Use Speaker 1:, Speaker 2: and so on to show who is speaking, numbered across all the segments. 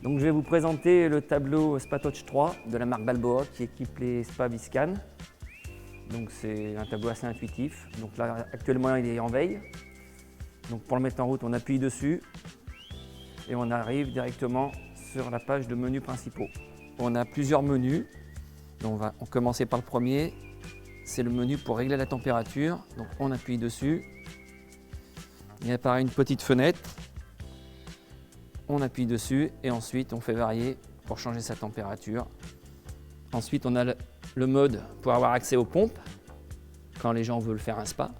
Speaker 1: Donc je vais vous présenter le tableau Spatouch 3 de la marque Balboa qui équipe les spas Viscan. Donc c'est un tableau assez intuitif. Donc là actuellement il est en veille. Donc pour le mettre en route, on appuie dessus et on arrive directement sur la page de menus principaux. On a plusieurs menus. Donc on va commencer par le premier. C'est le menu pour régler la température. Donc on appuie dessus. Il apparaît une petite fenêtre. On appuie dessus et ensuite on fait varier pour changer sa température. Ensuite on a le mode pour avoir accès aux pompes quand les gens veulent faire un spa.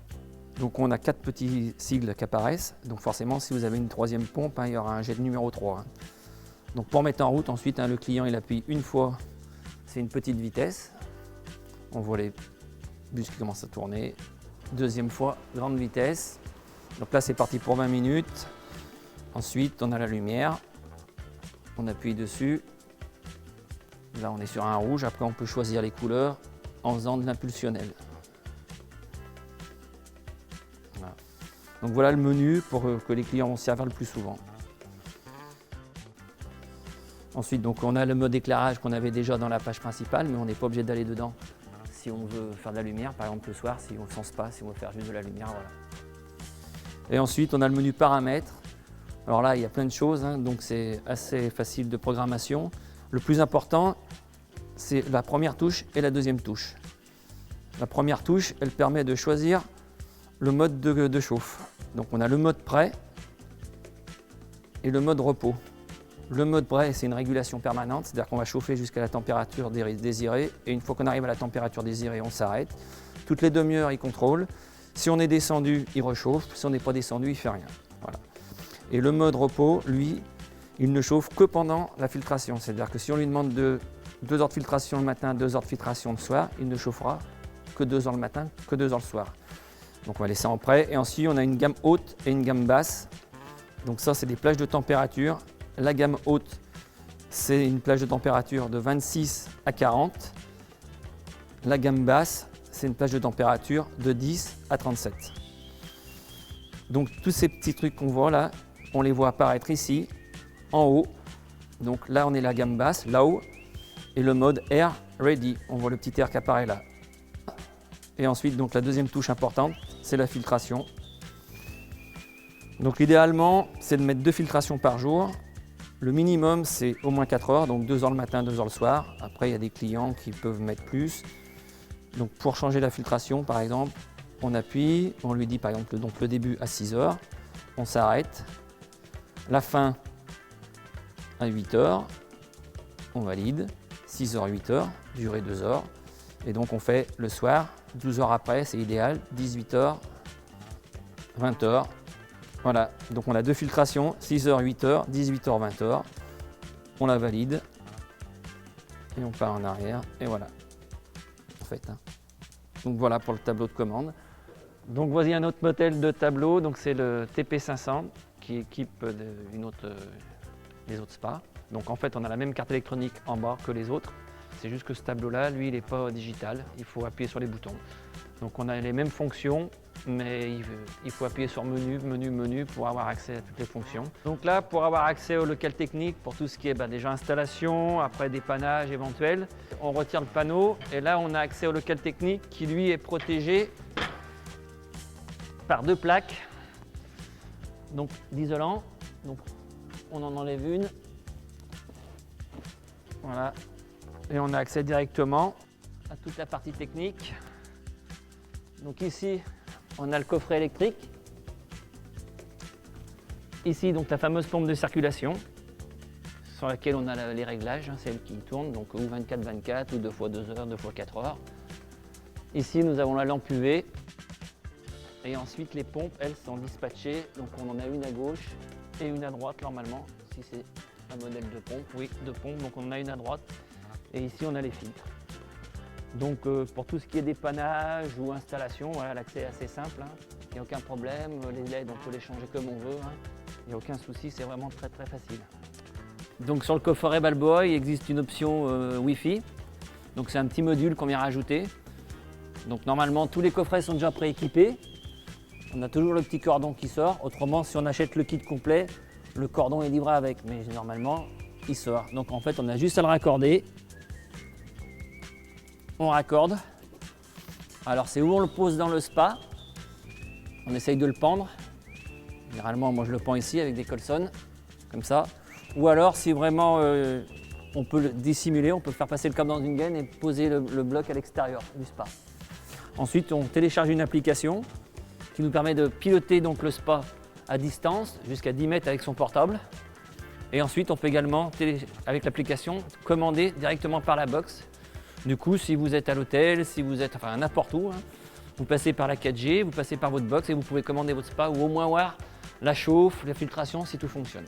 Speaker 1: Donc on a 4 petits sigles qui apparaissent. Donc forcément si vous avez une troisième pompe, il y aura un jet de numéro 3. Donc pour mettre en route ensuite, le client il appuie une fois, c'est une petite vitesse. On voit les bus qui commencent à tourner. Deuxième fois, grande vitesse. Donc là c'est parti pour 20 minutes. Ensuite, on a la lumière, on appuie dessus. Là, on est sur un rouge. Après, on peut choisir les couleurs en faisant de l'impulsionnel. Voilà. Donc voilà le menu pour que les clients vont se servir le plus souvent. Ensuite, donc, on a le mode éclairage qu'on avait déjà dans la page principale, mais on n'est pas obligé d'aller dedans si on veut faire de la lumière. Par exemple, le soir, si on ne sent pas, si on veut faire juste de la lumière. Voilà. Et ensuite, on a le menu paramètres. Alors là, il y a plein de choses, donc c'est assez facile de programmation. Le plus important, c'est la première touche et la deuxième touche. La première touche, elle permet de choisir le mode de chauffe. Donc on a le mode prêt et le mode repos. Le mode prêt, c'est une régulation permanente, c'est-à-dire qu'on va chauffer jusqu'à la température désirée. Et une fois qu'on arrive à la température désirée, on s'arrête. Toutes les demi-heures, il contrôle. Si on est descendu, il rechauffe. Si on n'est pas descendu, il ne fait rien. Voilà. Et le mode repos, lui, il ne chauffe que pendant la filtration. C'est-à-dire que si on lui demande 2 heures de filtration le matin, 2 heures de filtration le soir, il ne chauffera que 2 heures le matin, que 2 heures le soir. Donc on va laisser en prêt. Et ensuite, on a une gamme haute et une gamme basse. Donc ça, c'est des plages de température. La gamme haute, c'est une plage de température de 26 à 40. La gamme basse, c'est une plage de température de 10 à 37. Donc tous ces petits trucs qu'on voit là, on les voit apparaître ici, en haut. Donc là, on est la gamme basse, là-haut. Et le mode Air Ready. On voit le petit air qui apparaît là. Et ensuite, donc, la deuxième touche importante, c'est la filtration. Donc idéalement, c'est de mettre 2 filtrations par jour. Le minimum, c'est au moins 4 heures, donc 2 heures le matin, 2 heures le soir. Après, il y a des clients qui peuvent mettre plus. Donc pour changer la filtration, par exemple, on appuie, on lui dit par exemple donc, le début à 6 heures, on s'arrête. La fin à 8 heures, on valide, 6 heures, 8 heures, durée 2 heures. Et donc on fait le soir, 12 heures après, c'est idéal, 18 heures, 20 heures. Voilà, donc on a 2 filtrations, 6 heures, 8 heures, 18 heures, 20 heures. On la valide et on part en arrière et voilà. En fait, Donc voilà pour le tableau de commande. Donc voici un autre modèle de tableau, donc c'est le TP500 qui équipe les autres spas. Donc en fait on a la même carte électronique en bas que les autres, c'est juste que ce tableau-là, lui, il n'est pas digital, il faut appuyer sur les boutons. Donc on a les mêmes fonctions, mais il faut appuyer sur menu, menu, menu pour avoir accès à toutes les fonctions. Donc là, pour avoir accès au local technique, pour tout ce qui est déjà installation, après dépannage éventuel, on retire le panneau et là on a accès au local technique qui lui est protégé par 2 plaques d'isolant. Donc on en enlève une. Voilà. Et on a accès directement à toute la partie technique. Donc ici, on a le coffret électrique. Ici, donc la fameuse pompe de circulation sur laquelle on a les réglages, celle qui tourne, donc ou 24-24 ou 2x2 heures, 2x4 heures. Ici, nous avons la lampe UV. Et ensuite, les pompes, elles, sont dispatchées. Donc on en a une à gauche et une à droite normalement, si c'est un modèle de pompe. Oui, de pompe, donc on en a une à droite. Et ici, on a les filtres. Donc pour tout ce qui est dépannage ou installation, voilà, l'accès est assez simple. Il n'y a aucun problème. Les LED, on peut les changer comme on veut. Il n'y a aucun souci, c'est vraiment très très facile. Donc sur le coffret Balboa, il existe une option Wi-Fi. Donc c'est un petit module qu'on vient rajouter. Donc normalement, tous les coffrets sont déjà prééquipés. On a toujours le petit cordon qui sort. Autrement, si on achète le kit complet, le cordon est livré avec. Mais normalement, il sort. Donc en fait, on a juste à le raccorder. On raccorde. Alors c'est où on le pose dans le spa. On essaye de le pendre. Généralement, moi je le pends ici avec des colsons, comme ça. Ou alors, si vraiment on peut le dissimuler, on peut faire passer le câble dans une gaine et poser le bloc à l'extérieur du spa. Ensuite, on télécharge une application qui nous permet de piloter donc le spa à distance, jusqu'à 10 mètres avec son portable. Et ensuite, on peut également, avec l'application, commander directement par la box. Du coup, si vous êtes à l'hôtel, si vous êtes n'importe où, hein, vous passez par la 4G, vous passez par votre box et vous pouvez commander votre spa ou au moins voir la chauffe, la filtration, si tout fonctionne.